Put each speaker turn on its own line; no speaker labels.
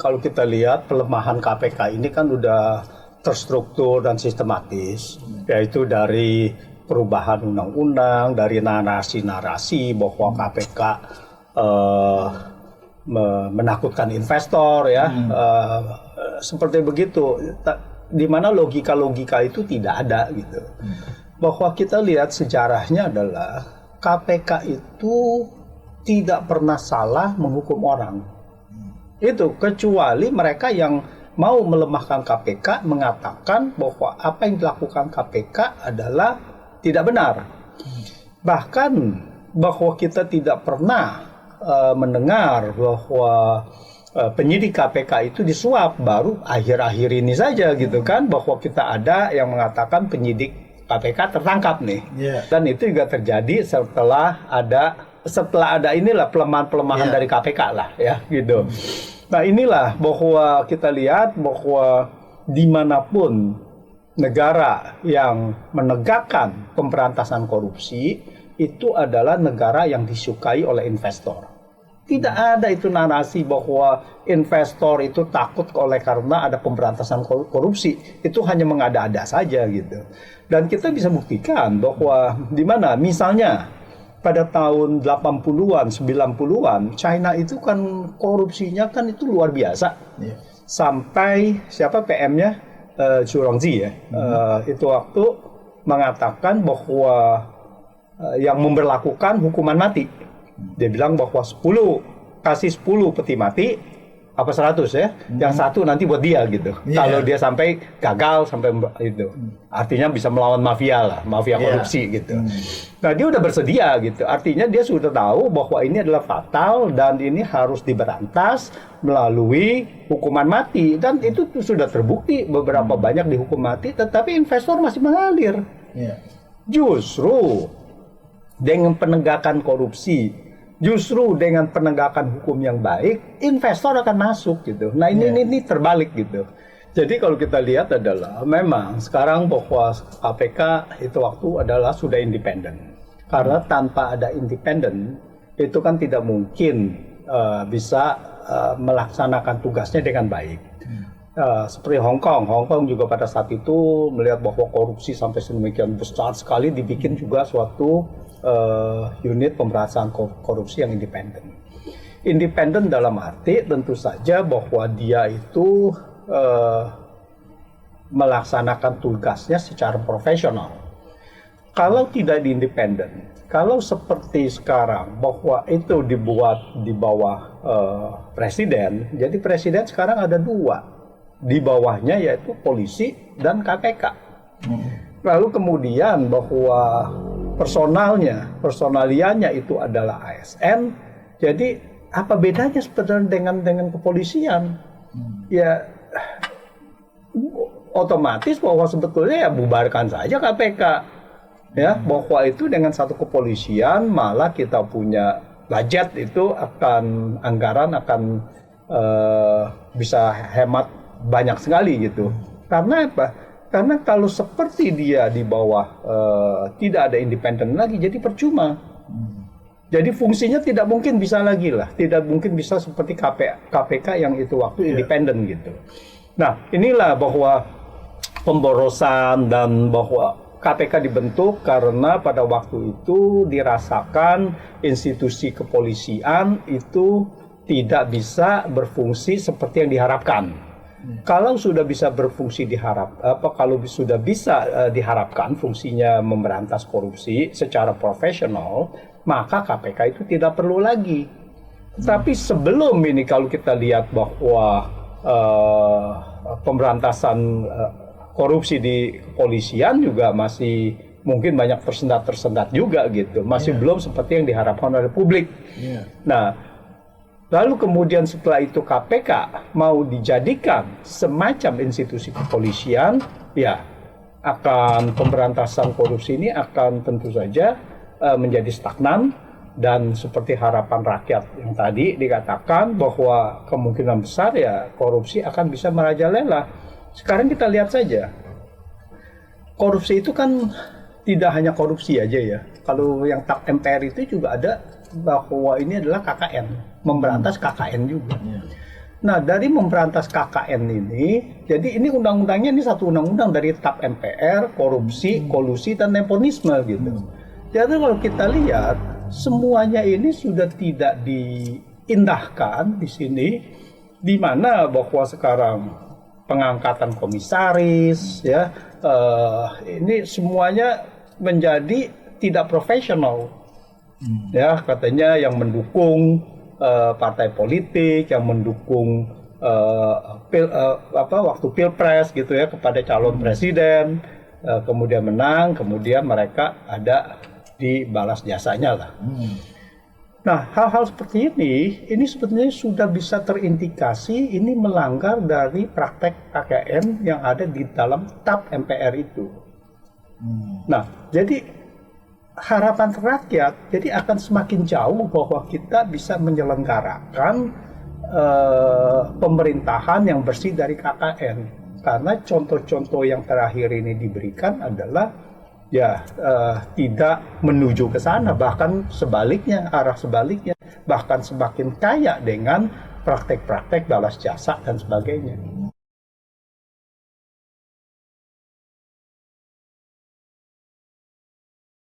Kalau kita lihat pelemahan KPK ini kan udah terstruktur dan sistematis, yaitu dari perubahan undang-undang, dari narasi-narasi bahwa KPK menakutkan investor, ya, seperti begitu. Di mana logika-logika itu tidak ada gitu. Bahwa kita lihat sejarahnya adalah KPK itu tidak pernah salah menghukum orang. Itu kecuali mereka yang mau melemahkan KPK mengatakan bahwa apa yang dilakukan KPK adalah tidak benar. Bahkan bahwa kita tidak pernah mendengar bahwa penyidik KPK itu disuap, baru akhir-akhir ini saja gitu kan, bahwa kita ada yang mengatakan penyidik KPK tertangkap nih. Dan itu juga terjadi setelah ada inilah pelemahan-pelemahan dari KPK lah, ya gitu. Nah, inilah bahwa kita lihat bahwa dimanapun negara yang menegakkan pemberantasan korupsi itu adalah negara yang disukai oleh investor. Tidak ada itu narasi bahwa investor itu takut karena ada pemberantasan korupsi. Itu hanya mengada-ada saja gitu. Dan kita bisa buktikan bahwa di mana misalnya pada tahun 80-an, 90-an, China itu kan korupsinya kan itu luar biasa. Sampai siapa PM-nya? Zhu Rongji, ya. Itu waktu mengatakan bahwa yang memberlakukan hukuman mati. Dia bilang bahwa 10 peti mati, apa 100 ya, yang satu nanti buat dia gitu. Kalau dia sampai gagal sampai itu, artinya bisa melawan mafia lah, mafia korupsi gitu. Nah, dia udah bersedia gitu. Artinya dia sudah tahu bahwa ini adalah fatal dan ini harus diberantas melalui hukuman mati. Dan itu sudah terbukti beberapa banyak dihukum mati, tetapi investor masih mengalir. Justru dengan penegakan korupsi, justru dengan penegakan hukum yang baik, investor akan masuk gitu. Nah, ini terbalik gitu. Jadi kalau kita lihat adalah memang sekarang bahwa KPK itu waktu adalah sudah independen. Karena tanpa ada independen itu kan tidak mungkin bisa melaksanakan tugasnya dengan baik. Seperti Hong Kong juga pada saat itu melihat bahwa korupsi sampai sedemikian besar sekali, dibikin juga suatu unit pemberantasan korupsi yang independen. Independen dalam arti tentu saja bahwa dia itu melaksanakan tugasnya secara profesional. Kalau tidak independen, kalau seperti sekarang bahwa itu dibuat di bawah presiden, jadi presiden sekarang ada 2 di bawahnya, yaitu polisi dan KPK. Lalu kemudian bahwa personaliannya itu adalah ASN. Jadi apa bedanya sebenarnya dengan kepolisian? Ya otomatis bahwa sebetulnya ya bubarkan saja KPK. Ya, bahwa itu dengan satu kepolisian malah kita punya budget itu anggaran akan bisa hemat banyak sekali gitu. Karena apa? Karena kalau seperti dia di bawah tidak ada independen lagi, jadi percuma. Jadi fungsinya tidak mungkin bisa lagi lah, tidak mungkin bisa seperti KPK yang itu waktu independen gitu. Nah, inilah bahwa pemborosan dan bahwa KPK dibentuk karena pada waktu itu dirasakan institusi kepolisian itu tidak bisa berfungsi seperti yang diharapkan. Kalau sudah bisa berfungsi diharapkan fungsinya memberantas korupsi secara profesional, maka KPK itu tidak perlu lagi. Tapi sebelum ini kalau kita lihat bahwa pemberantasan korupsi di kepolisian juga masih mungkin banyak tersendat juga gitu, masih belum seperti yang diharapkan oleh publik. Nah, lalu kemudian setelah itu KPK mau dijadikan semacam institusi kepolisian, ya akan pemberantasan korupsi ini akan tentu saja menjadi stagnan. Dan seperti harapan rakyat yang tadi dikatakan bahwa kemungkinan besar ya korupsi akan bisa merajalela. Sekarang kita lihat saja, korupsi itu kan tidak hanya korupsi aja ya. Kalau yang TAP MPR itu juga ada bahwa ini adalah KKN, memberantas KKN juga. Nah, dari memberantas KKN ini, jadi ini undang-undangnya ini satu undang-undang dari TAP MPR, korupsi, kolusi, dan nepotisme gitu. Jadi kalau kita lihat, semuanya ini sudah tidak diindahkan di sini, di mana bahwa sekarang pengangkatan komisaris, ya, ini semuanya menjadi tidak profesional, ya, katanya yang mendukung partai politik, yang mendukung waktu pilpres gitu ya kepada calon presiden, kemudian menang, kemudian mereka ada dibalas jasanya lah. Nah, hal-hal seperti ini sebetulnya sudah bisa terindikasi ini melanggar dari praktek KKN yang ada di dalam TAP MPR itu. Nah, jadi harapan rakyat jadi akan semakin jauh bahwa kita bisa menyelenggarakan pemerintahan yang bersih dari KKN, karena contoh-contoh yang terakhir ini diberikan adalah ya tidak menuju ke sana, bahkan sebaliknya, arah sebaliknya, bahkan semakin kaya dengan praktek-praktek balas jasa dan sebagainya.